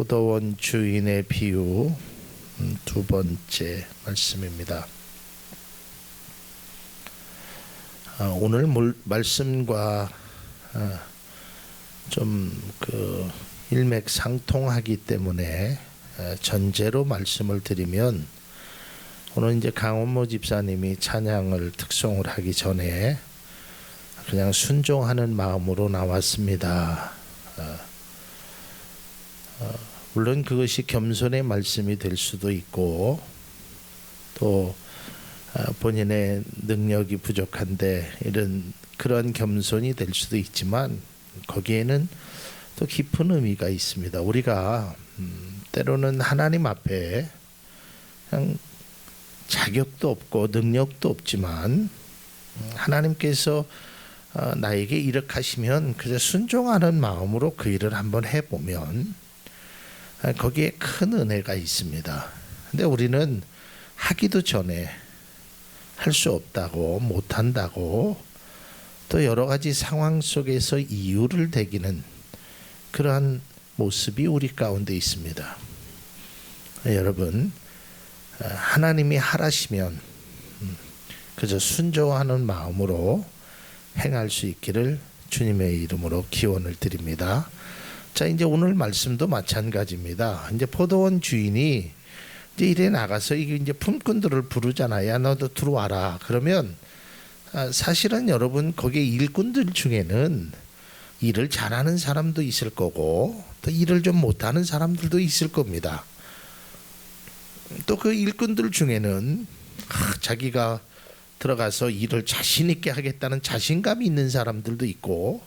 포도원 주인의 비유 두 번째 말씀입니다. 오늘 말씀과 좀 일맥상통하기 때문에 전제로 말씀을 드리면, 오늘 이제 강원모 집사님이 찬양을 특송을 하기 전에 그냥 순종하는 마음으로 나왔습니다. 물론 그것이 겸손의 말씀이 될 수도 있고, 또 본인의 능력이 부족한데 그런 겸손이 될 수도 있지만, 거기에는 또 깊은 의미가 있습니다. 우리가 때로는 하나님 앞에 그냥 자격도 없고 능력도 없지만 하나님께서 나에게 이렇게 하시면 그저 순종하는 마음으로 그 일을 한번 해보면 거기에 큰 은혜가 있습니다. 근데 우리는 하기도 전에 할 수 없다고, 못한다고, 또 여러 가지 상황 속에서 이유를 대기는 그러한 모습이 우리 가운데 있습니다. 여러분, 하나님이 하라시면 그저 순종하는 마음으로 행할 수 있기를 주님의 이름으로 기원을 드립니다. 자, 이제 오늘 말씀도 마찬가지입니다. 이제 포도원 주인이 이제 일에 나가서 이제 품꾼들을 부르잖아요. 야, 너도 들어와라. 그러면 사실은 여러분, 거기에 일꾼들 중에는 일을 잘하는 사람도 있을 거고, 또 일을 좀 못하는 사람들도 있을 겁니다. 또 그 일꾼들 중에는 자기가 들어가서 일을 자신 있게 하겠다는 자신감이 있는 사람들도 있고,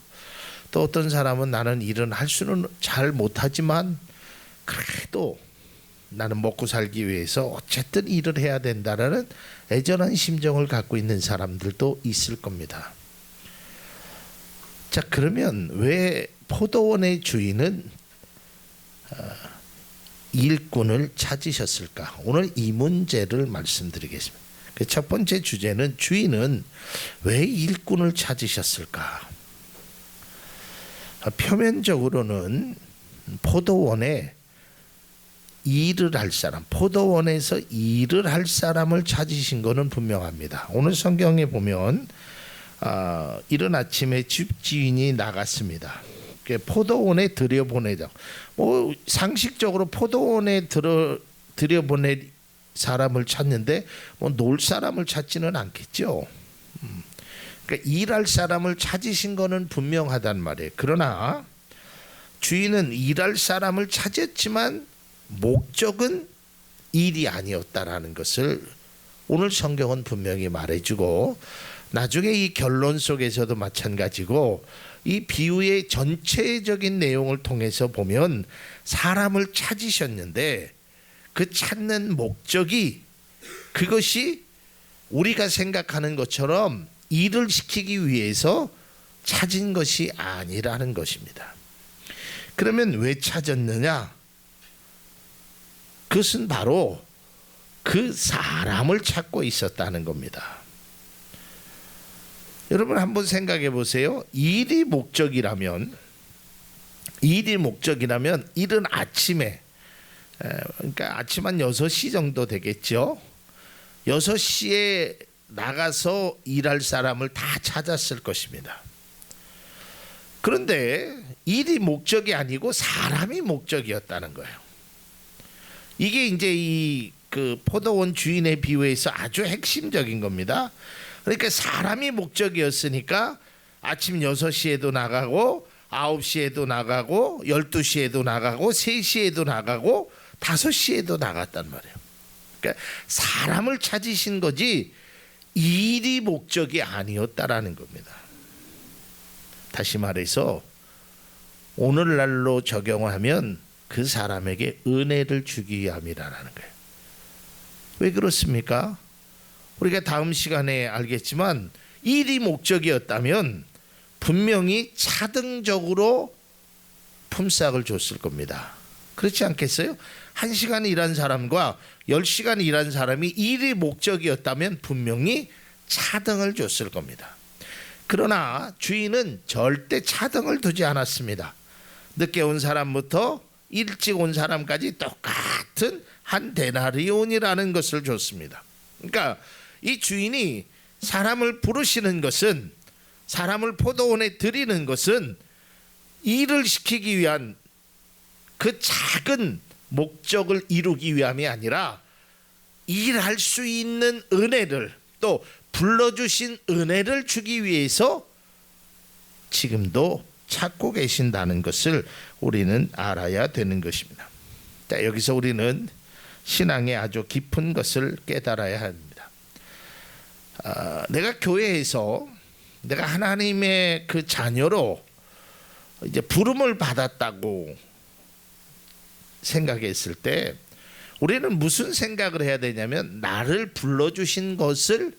또 어떤 사람은 나는 일은 할 수는 잘 못하지만 그래도 나는 먹고 살기 위해서 어쨌든 일을 해야 된다라는 애절한 심정을 갖고 있는 사람들도 있을 겁니다. 자, 그러면 왜 포도원의 주인은 일꾼을 찾으셨을까? 오늘 이 문제를 말씀드리겠습니다. 첫 번째 주제는, 주인은 왜 일꾼을 찾으셨을까? 표면적으로는 포도원에 일을 할 사람, 포도원에서 일을 할 사람을 찾으신 것은 분명합니다. 오늘 성경에 보면 이른 아침에 집주인이 나갔습니다. 포도원에 들여보내자. 상식적으로 포도원에 들여보낼 사람을 찾는데 놀 사람을 찾지는 않겠죠. 그러니까 일할 사람을 찾으신 거는 분명하단 말이에요. 그러나 주인은 일할 사람을 찾았지만 목적은 일이 아니었다라는 것을 오늘 성경은 분명히 말해주고, 나중에 이 결론 속에서도 마찬가지고, 이 비유의 전체적인 내용을 통해서 보면 사람을 찾으셨는데 그 찾는 목적이, 그것이 우리가 생각하는 것처럼 일을 시키기 위해서 찾은 것이 아니라는 것입니다. 그러면 왜 찾았느냐? 그것은 바로 그 사람을 찾고 있었다는 겁니다. 여러분, 한번 생각해 보세요. 일이 목적이라면 일은 아침에, 그러니까 아침 한 6시 정도 되겠죠. 6시에 나가서 일할 사람을 다 찾았을 것입니다. 그런데 일이 목적이 아니고 사람이 목적이었다는 거예요. 이게 이제 그 포도원 주인의 비유에서 아주 핵심적인 겁니다. 그러니까 사람이 목적이었으니까 아침 6시에도 나가고 9시에도 나가고 12시에도 나가고 3시에도 나가고 5시에도 나갔단 말이에요. 그러니까 사람을 찾으신 거지 일이 목적이 아니었다라는 겁니다. 다시 말해서 오늘날로 적용하면 그 사람에게 은혜를 주기 위함이라는 거예요. 왜 그렇습니까? 우리가 다음 시간에 알겠지만, 일이 목적이었다면 분명히 차등적으로 품삯을 줬을 겁니다. 그렇지 않겠어요? 1시간 일한 사람과 10시간 일한 사람이 일이 목적이었다면 분명히 차등을 줬을 겁니다. 그러나 주인은 절대 차등을 두지 않았습니다. 늦게 온 사람부터 일찍 온 사람까지 똑같은 한 데나리온이라는 것을 줬습니다. 그러니까 이 주인이 사람을 부르시는 것은, 사람을 포도원에 들이는 것은 일을 시키기 위한 그 작은 목적을 이루기 위함이 아니라 일할 수 있는 은혜를, 또 불러주신 은혜를 주기 위해서 지금도 찾고 계신다는 것을 우리는 알아야 되는 것입니다. 자, 여기서 우리는 신앙의 아주 깊은 것을 깨달아야 합니다. 내가 교회에서 내가 하나님의 그 자녀로 이제 부름을 받았다고 생각했을 때 우리는 무슨 생각을 해야 되냐면, 나를 불러주신 것을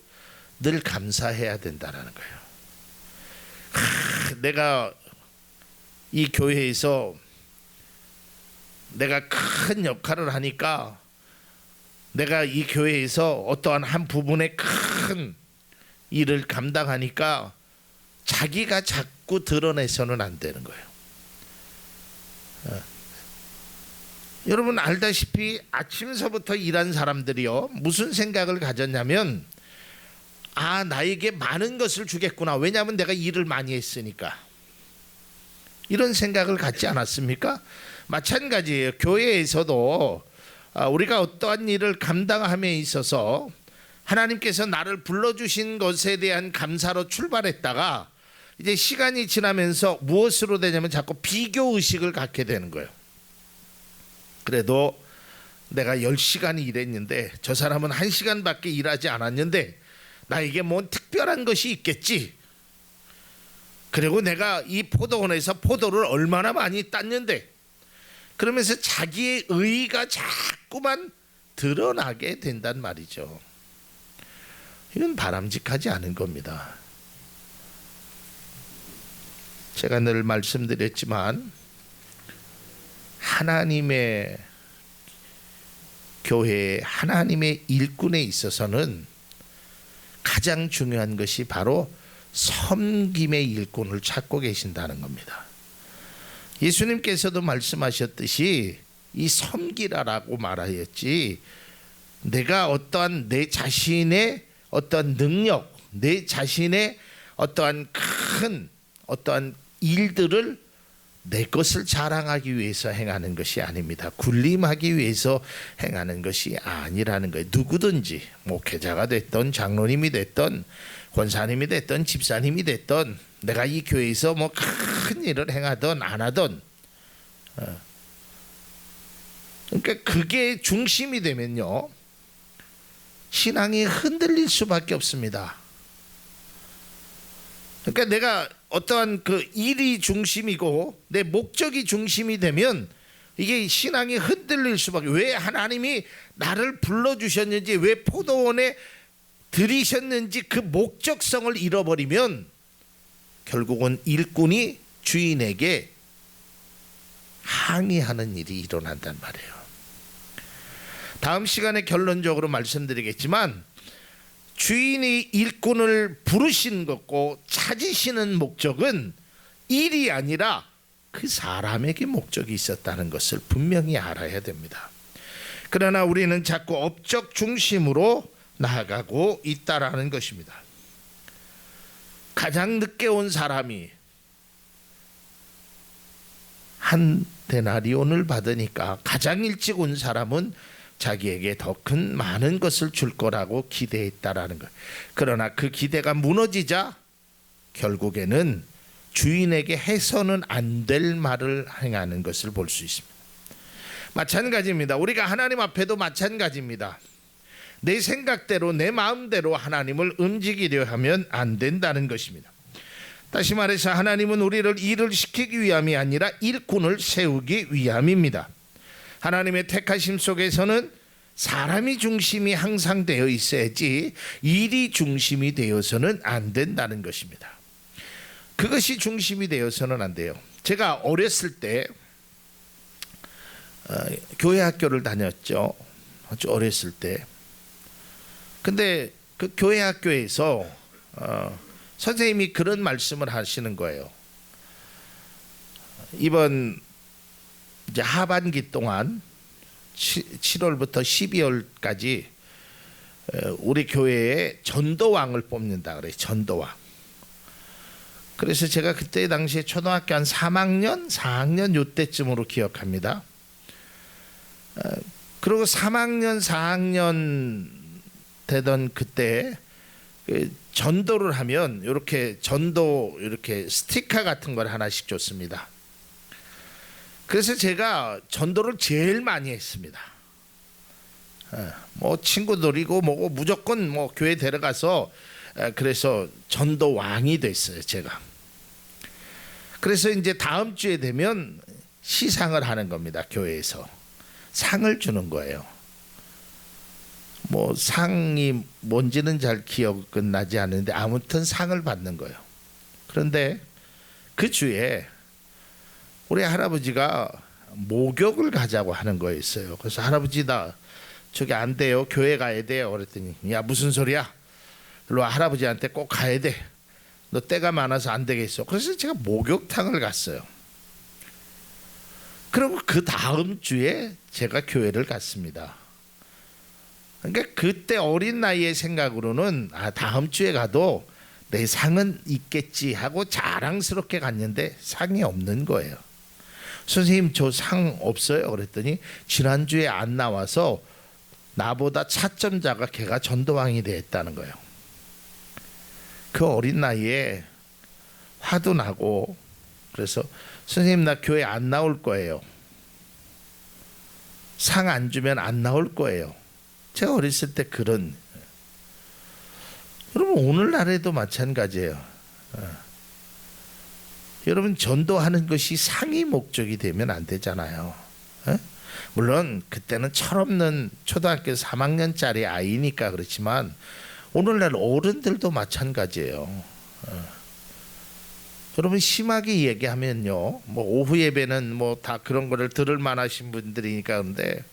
늘 감사해야 된다는 거예요. 내가 이 교회에서 내가 큰 역할을 하니까, 내가 이 교회에서 어떠한 한 부분의 큰 일을 감당하니까 자기가 자꾸 드러내서는 안 되는 거예요. 여러분 알다시피 아침서부터 일한 사람들이요, 무슨 생각을 가졌냐면, 나에게 많은 것을 주겠구나, 왜냐하면 내가 일을 많이 했으니까, 이런 생각을 갖지 않았습니까? 마찬가지예요. 교회에서도 우리가 어떠한 일을 감당함에 있어서 하나님께서 나를 불러주신 것에 대한 감사로 출발했다가 이제 시간이 지나면서 무엇으로 되냐면 자꾸 비교의식을 갖게 되는 거예요. 그래도 내가 10시간 일했는데 저 사람은 1시간밖에 일하지 않았는데 나에게 뭔 특별한 것이 있겠지. 그리고 내가 이 포도원에서 포도를 얼마나 많이 땄는데, 그러면서 자기의 의의가 자꾸만 드러나게 된단 말이죠. 이건 바람직하지 않은 겁니다. 제가 늘 말씀드렸지만 하나님의 교회, 하나님의 일꾼에 있어서는 가장 중요한 것이 바로 섬김의 일꾼을 찾고 계신다는 겁니다. 예수님께서도 말씀하셨듯이 이 섬기라라고 말하였지, 내가 어떠한 내 자신의 어떠한 능력, 내 자신의 어떠한 큰 어떠한 일들을 내 것을 자랑하기 위해서 행하는 것이 아닙니다. 군림하기 위해서 행하는 것이 아니라는 거예요. 누구든지 목회자가 됐던 장로님이 됐던 권사님이 됐던 집사님이 됐던, 내가 이 교회에서 뭐 큰 일을 행하던 안 하던, 그러니까 그게 중심이 되면요, 신앙이 흔들릴 수밖에 없습니다. 그러니까 내가 어떠한 그 일이 중심이고 내 목적이 중심이 되면 이게 신앙이 흔들릴 수밖에. 왜 하나님이 나를 불러주셨는지, 왜 포도원에 들이셨는지 그 목적성을 잃어버리면 결국은 일꾼이 주인에게 항의하는 일이 일어난단 말이에요. 다음 시간에 결론적으로 말씀드리겠지만, 주인이 일꾼을 부르신 것고 찾으시는 목적은 일이 아니라 그 사람에게 목적이 있었다는 것을 분명히 알아야 됩니다. 그러나 우리는 자꾸 업적 중심으로 나아가고 있다라는 것입니다. 가장 늦게 온 사람이 한 데나리온을 받으니까 가장 일찍 온 사람은 자기에게 더 큰 많은 것을 줄 거라고 기대했다라는 것. 그러나 그 기대가 무너지자 결국에는 주인에게 해서는 안 될 말을 행하는 것을 볼 수 있습니다. 마찬가지입니다. 우리가 하나님 앞에도 마찬가지입니다. 내 생각대로 내 마음대로 하나님을 움직이려 하면 안 된다는 것입니다. 다시 말해서 하나님은 우리를 일을 시키기 위함이 아니라 일꾼을 세우기 위함입니다. 하나님의 택하심 속에서는 사람이 중심이 항상 되어 있어야지 일이 중심이 되어서는 안 된다는 것입니다. 그것이 중심이 되어서는 안 돼요. 제가 어렸을 때 교회 학교를 다녔죠. 아주 어렸을 때. 근데 그 교회 학교에서 선생님이 그런 말씀을 하시는 거예요. 이번 이제 하반기 동안 7월부터 12월까지 우리 교회에 전도왕을 뽑는다 그래요. 전도왕. 그래서 제가 그때 당시에 초등학교 한 3학년, 4학년 요때쯤으로 기억합니다. 그리고 3학년, 4학년 되던 그때 전도를 하면 이렇게 전도 이렇게 스티커 같은 걸 하나씩 줬습니다. 그래서 제가 전도를 제일 많이 했습니다. 뭐 친구들이고 뭐고 무조건 뭐 교회 데려가서 그래서 전도 왕이 됐어요, 제가. 그래서 이제 다음 주에 되면 시상을 하는 겁니다, 교회에서. 상을 주는 거예요. 뭐 상이 뭔지는 잘 기억은 나지 않는데 아무튼 상을 받는 거예요. 그런데 그 주에 우리 할아버지가 목욕을 가자고 하는 거였어요. 그래서 할아버지 나 저기 안 돼요, 교회 가야 돼요. 그랬더니 야 무슨 소리야, 일로 와, 할아버지한테 꼭 가야 돼, 너 때가 많아서 안 되겠어. 그래서 제가 목욕탕을 갔어요. 그리고 그 다음 주에 제가 교회를 갔습니다. 그러니까 그때 어린 나이의 생각으로는 다음 주에 가도 내 상은 있겠지 하고 자랑스럽게 갔는데 상이 없는 거예요. 선생님 저 상 없어요. 그랬더니 지난주에 안 나와서 나보다 차점자가 걔가 전도왕이 됐다는 거예요. 그 어린 나이에 화도 나고 그래서 선생님 나 교회 안 나올 거예요. 상 안 주면 안 나올 거예요. 제가 어렸을 때 그런. 여러분 오늘날에도 마찬가지예요. 여러분 전도하는 것이 상이 목적이 되면 안 되잖아요. 물론 그때는 철없는 초등학교 3학년짜리 아이니까 그렇지만 오늘날 어른들도 마찬가지예요. 여러분 심하게 얘기하면요, 뭐 오후 예배는 뭐 다 그런 거를 들을 만하신 분들이니까. 근데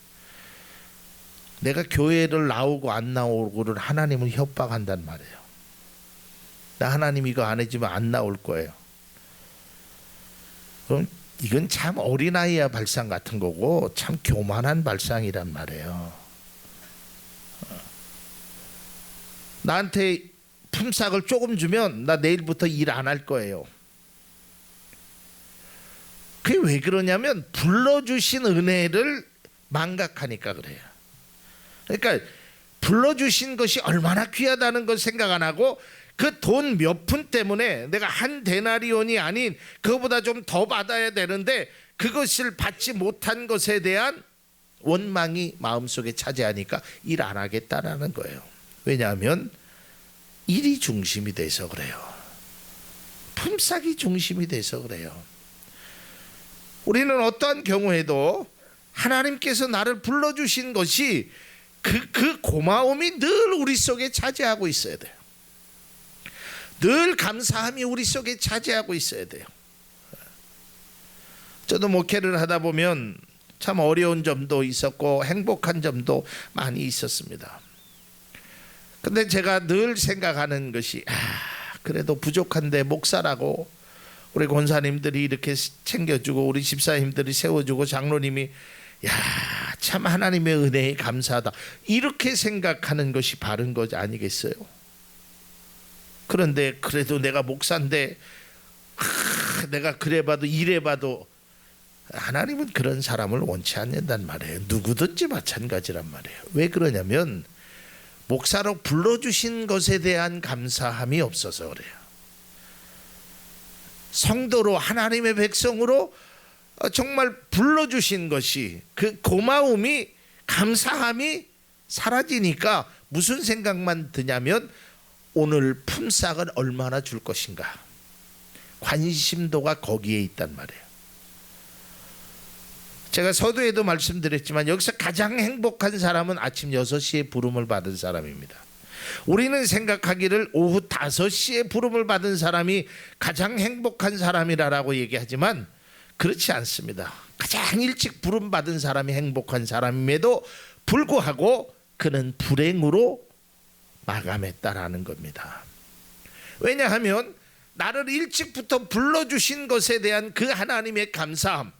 내가 교회를 나오고 안 나오고를 하나님은 협박한단 말이에요. 나 하나님 이거 안 해주면 안 나올 거예요. 그럼 이건 참 어린아이야 발상 같은 거고 참 교만한 발상이란 말이에요. 나한테 품삯을 조금 주면 나 내일부터 일 안 할 거예요. 그게 왜 그러냐면 불러주신 은혜를 망각하니까 그래요. 그러니까 불러주신 것이 얼마나 귀하다는 걸 생각 안 하고 그 돈 몇 푼 때문에 내가 한 데나리온이 아닌 그거보다 좀 더 받아야 되는데 그것을 받지 못한 것에 대한 원망이 마음속에 차지하니까 일 안 하겠다라는 거예요. 왜냐하면 일이 중심이 돼서 그래요. 품삯이 중심이 돼서 그래요. 우리는 어떠한 경우에도 하나님께서 나를 불러주신 것이 그 고마움이 늘 우리 속에 차지하고 있어야 돼요. 늘 감사함이 우리 속에 차지하고 있어야 돼요. 저도 목회를 하다 보면 참 어려운 점도 있었고 행복한 점도 많이 있었습니다. 근데 제가 늘 생각하는 것이 그래도 부족한데 목사라고 우리 권사님들이 이렇게 챙겨주고 우리 집사님들이 세워주고 장로님이 참 하나님의 은혜에 감사하다 이렇게 생각하는 것이 바른 것 아니겠어요? 그런데 그래도 내가 목사인데 내가 그래봐도 이래봐도 하나님은 그런 사람을 원치 않는단 말이에요. 누구든지 마찬가지란 말이에요. 왜 그러냐면 목사로 불러주신 것에 대한 감사함이 없어서 그래요. 성도로 하나님의 백성으로 정말 불러주신 것이 그 고마움이 감사함이 사라지니까 무슨 생각만 드냐면 오늘 품삯을 얼마나 줄 것인가, 관심도가 거기에 있단 말이에요. 제가 서두에도 말씀드렸지만 여기서 가장 행복한 사람은 아침 6시에 부름을 받은 사람입니다. 우리는 생각하기를 오후 5시에 부름을 받은 사람이 가장 행복한 사람이라고 얘기하지만 그렇지 않습니다. 가장 일찍 부름 받은 사람이 행복한 사람임에도 불구하고 그는 불행으로 마감했다라는 겁니다. 왜냐하면 나를 일찍부터 불러주신 것에 대한 그 하나님의 감사함,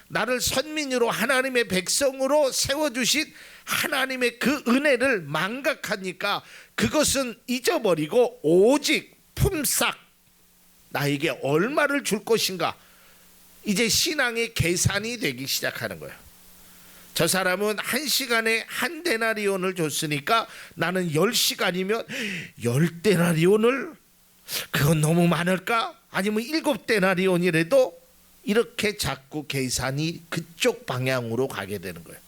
나를 선민으로 하나님의 백성으로 세워주신 하나님의 그 은혜를 망각하니까 그것은 잊어버리고 오직 품삯 나에게 얼마를 줄 것인가, 이제 신앙의 계산이 되기 시작하는 거예요. 저 사람은 1시간에 1데나리온을 줬으니까 나는 10시간이면 10데나리온을, 그건 너무 많을까? 아니면 7데나리온이라도, 이렇게 자꾸 계산이 그쪽 방향으로 가게 되는 거예요.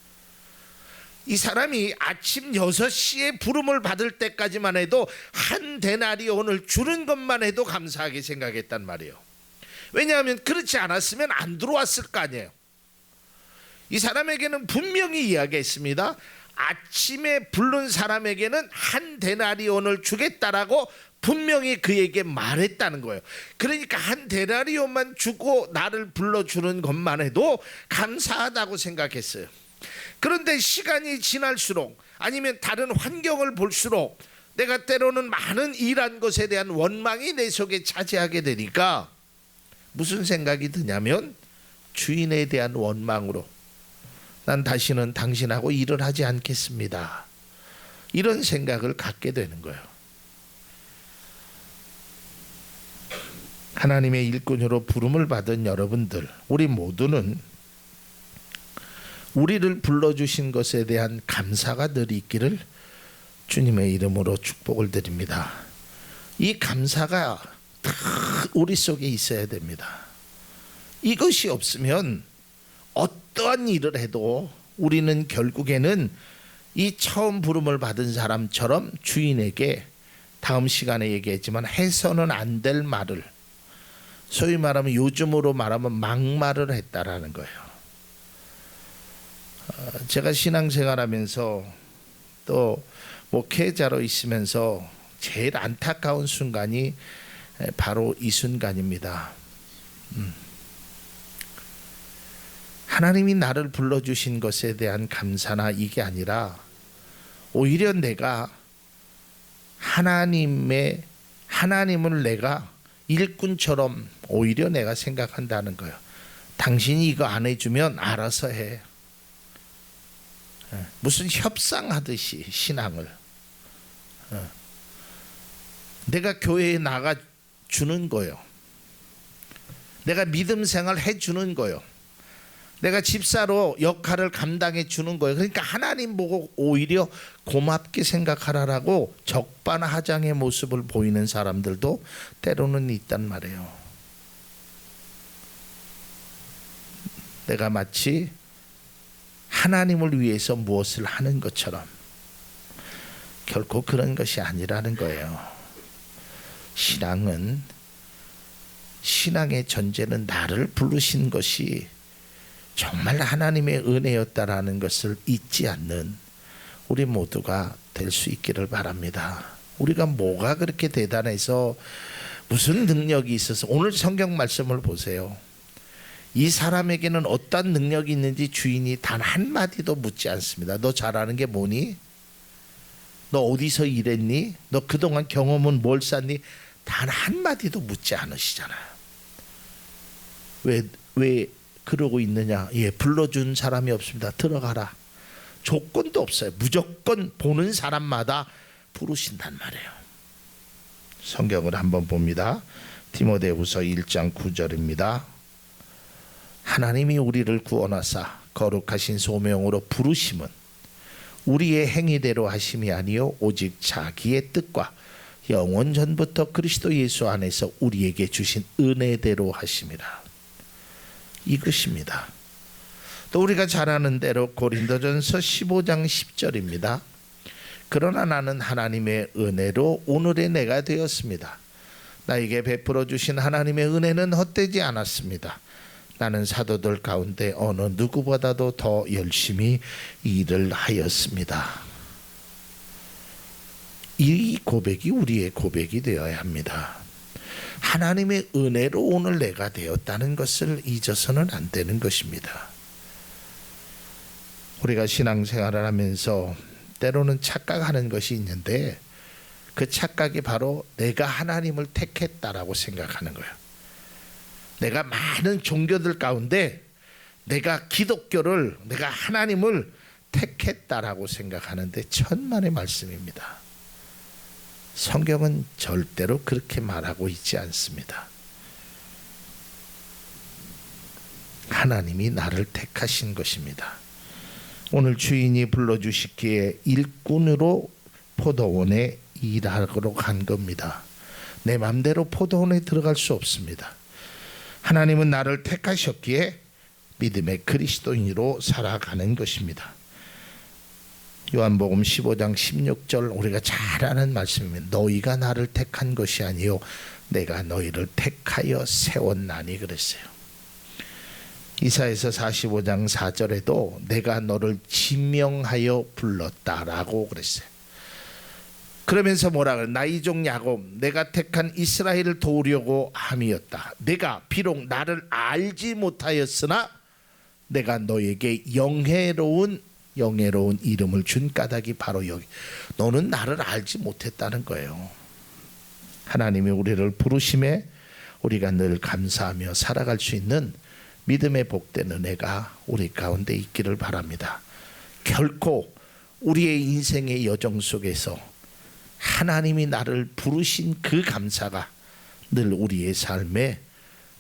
이 사람이 아침 6시에 부름을 받을 때까지만 해도 1데나리온을 주는 것만 해도 감사하게 생각했단 말이에요. 왜냐하면 그렇지 않았으면 안 들어왔을 거 아니에요. 이 사람에게는 분명히 이야기했습니다. 아침에 부른 사람에게는 1데나리온을 주겠다라고 분명히 그에게 말했다는 거예요. 그러니까 1데나리온만 주고 나를 불러주는 것만 해도 감사하다고 생각했어요. 그런데 시간이 지날수록, 아니면 다른 환경을 볼수록 내가 때로는 많은 일한 것에 대한 원망이 내 속에 차지하게 되니까 무슨 생각이 드냐면, 주인에 대한 원망으로 난 다시는 당신하고 일을 하지 않겠습니다, 이런 생각을 갖게 되는 거예요. 하나님의 일꾼으로 부름을 받은 여러분들, 우리 모두는 우리를 불러주신 것에 대한 감사가 늘 있기를 주님의 이름으로 축복을 드립니다. 이 감사가 다 우리 속에 있어야 됩니다. 이것이 없으면 어떠한 일을 해도 우리는 결국에는 이 처음 부름을 받은 사람처럼 주인에게, 다음 시간에 얘기했지만 해서는 안 될 말을, 소위 말하면 요즘으로 말하면 막말을 했다라는 거예요. 제가 신앙생활하면서 또 목회자로 있으면서 제일 안타까운 순간이 바로 이 순간입니다. 하나님이 나를 불러주신 것에 대한 감사나 이게 아니라 오히려 내가 하나님을 내가 일꾼처럼 오히려 내가 생각한다는 거예요. 당신이 이거 안 해주면 알아서 해. 무슨 협상하듯이 신앙을, 내가 교회에 나가 주는 거요, 내가 믿음 생활 해주는 거요, 내가 집사로 역할을 감당해 주는 거예요. 그러니까 하나님 보고 오히려 고맙게 생각하라라고 적반하장의 모습을 보이는 사람들도 때로는 있단 말이에요. 내가 마치 하나님을 위해서 무엇을 하는 것처럼, 결코 그런 것이 아니라는 거예요. 신앙의 전제는 나를 부르신 것이 정말 하나님의 은혜였다라는 것을 잊지 않는 우리 모두가 될 수 있기를 바랍니다. 우리가 뭐가 그렇게 대단해서 무슨 능력이 있어서, 오늘 성경 말씀을 보세요. 이 사람에게는 어떤 능력이 있는지 주인이 단 한마디도 묻지 않습니다. 너 잘하는 게 뭐니? 너 어디서 일했니? 너 그동안 경험은 뭘 쌓니? 단 한마디도 묻지 않으시잖아요. 왜 그러고 있느냐? 예, 불러준 사람이 없습니다. 들어가라. 조건도 없어요. 무조건 보는 사람마다 부르신단 말이에요. 성경을 한번 봅니다. 디모데후서 1장 9절입니다. 하나님이 우리를 구원하사 거룩하신 소명으로 부르심은 우리의 행위대로 하심이 아니요 오직 자기의 뜻과 영원 전부터 그리스도 예수 안에서 우리에게 주신 은혜대로 하심이라. 이것입니다. 또 우리가 잘 아는 대로 고린도전서 15장 10절입니다. 그러나 나는 하나님의 은혜로 오늘의 내가 되었습니다. 나에게 베풀어 주신 하나님의 은혜는 헛되지 않았습니다. 나는 사도들 가운데 어느 누구보다도 더 열심히 일을 하였습니다. 이 고백이 우리의 고백이 되어야 합니다. 하나님의 은혜로 오늘 내가 되었다는 것을 잊어서는 안 되는 것입니다. 우리가 신앙생활을 하면서 때로는 착각하는 것이 있는데, 그 착각이 바로 내가 하나님을 택했다라고 생각하는 거예요. 내가 많은 종교들 가운데 내가 기독교를, 내가 하나님을 택했다라고 생각하는데 천만의 말씀입니다. 성경은 절대로 그렇게 말하고 있지 않습니다. 하나님이 나를 택하신 것입니다. 오늘 주인이 불러주시기에 일꾼으로 포도원에 일하러 간 겁니다. 내 맘대로 포도원에 들어갈 수 없습니다. 하나님은 나를 택하셨기에 믿음의 그리스도인으로 살아가는 것입니다. 요한복음 15장 16절 우리가 잘 아는 말씀입니다. 너희가 나를 택한 것이 아니요 내가 너희를 택하여 세웠나니 그랬어요. 이사야서 45장 4절에도 내가 너를 지명하여 불렀다라고 그랬어요. 그러면서 뭐라 그래? 나의 종 야곱 내가 택한 이스라엘을 도우려고 함이었다. 내가 비록 나를 알지 못하였으나 내가 너에게 영예로운 이름을 준 까닭이 바로 여기. 너는 나를 알지 못했다는 거예요. 하나님이 우리를 부르심에 우리가 늘 감사하며 살아갈 수 있는 믿음의 복된 은혜가 우리 가운데 있기를 바랍니다. 결코 우리의 인생의 여정 속에서 하나님이 나를 부르신 그 감사가 늘 우리의 삶에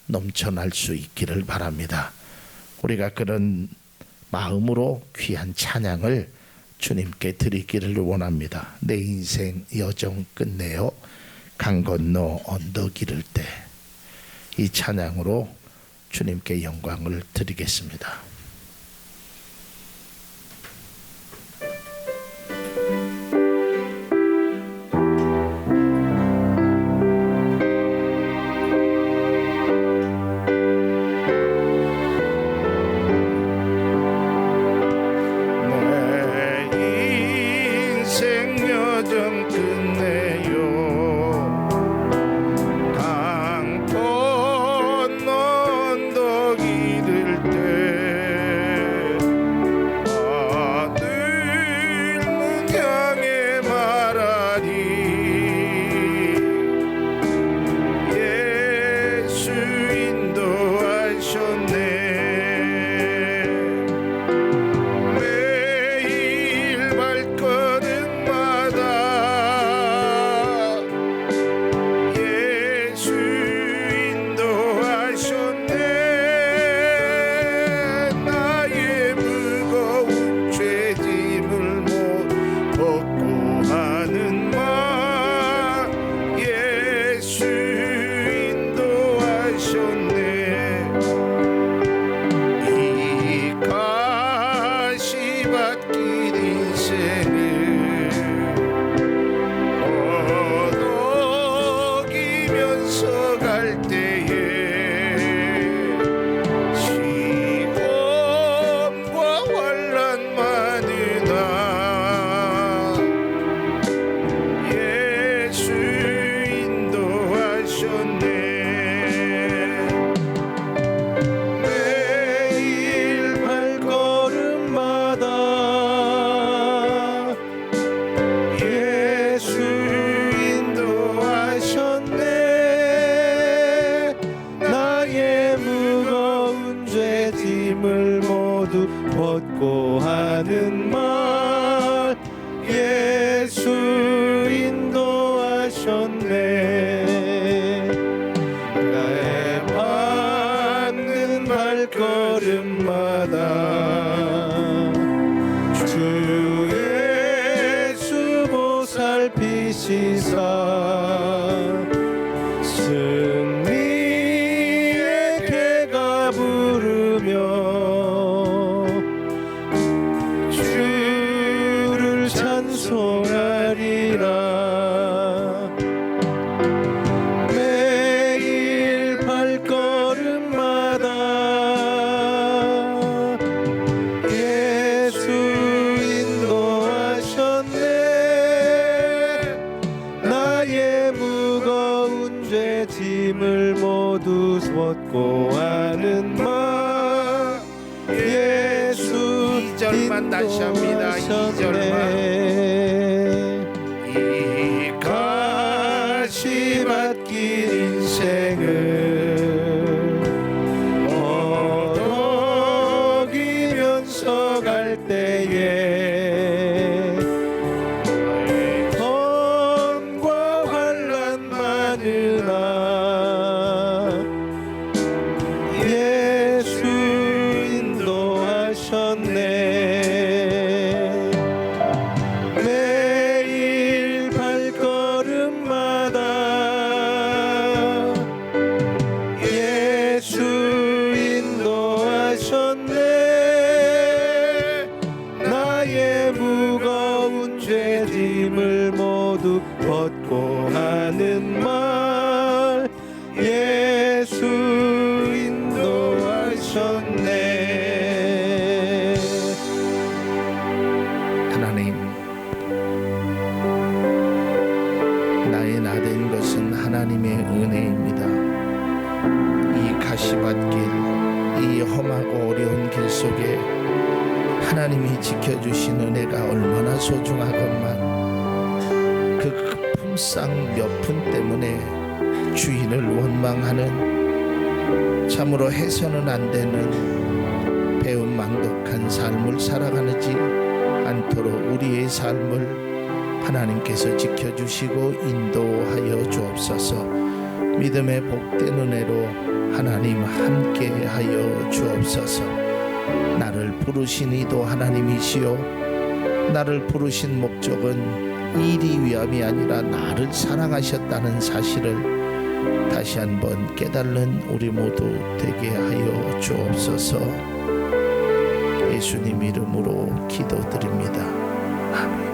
넘쳐날 수 있기를 바랍니다. 우리가 그런 마음으로 귀한 찬양을 주님께 드리기를 원합니다. 내 인생 여정 끝내어 강 건너 언덕 이를 때 이 찬양으로 주님께 영광을 드리겠습니다. 다시 합니다. 2절만 이 가시 맡긴 인생을 하고 하는 말 예수 인도하셨네. 하나님, 나의 나된 것은 하나님의 은혜입니다. 이 가시밭길, 이 험하고 어려운 길 속에 하나님이 지켜주신 은혜가 얼마나 소중하건만 그 품삯 몇 푼 때문에 주인을 원망하는 참으로 해서는 안 되는 배은망덕한 삶을 살아가지 않도록 우리의 삶을 하나님께서 지켜주시고 인도하여 주옵소서. 믿음의 복된 은혜로 하나님 함께하여 주옵소서. 나를 부르신 이도 하나님이시요 나를 부르신 목적은 일이 위함이 아니라 나를 사랑하셨다는 사실을 다시 한번 깨달는 우리 모두 되게 하여 주옵소서. 예수님 이름으로 기도드립니다. 아멘.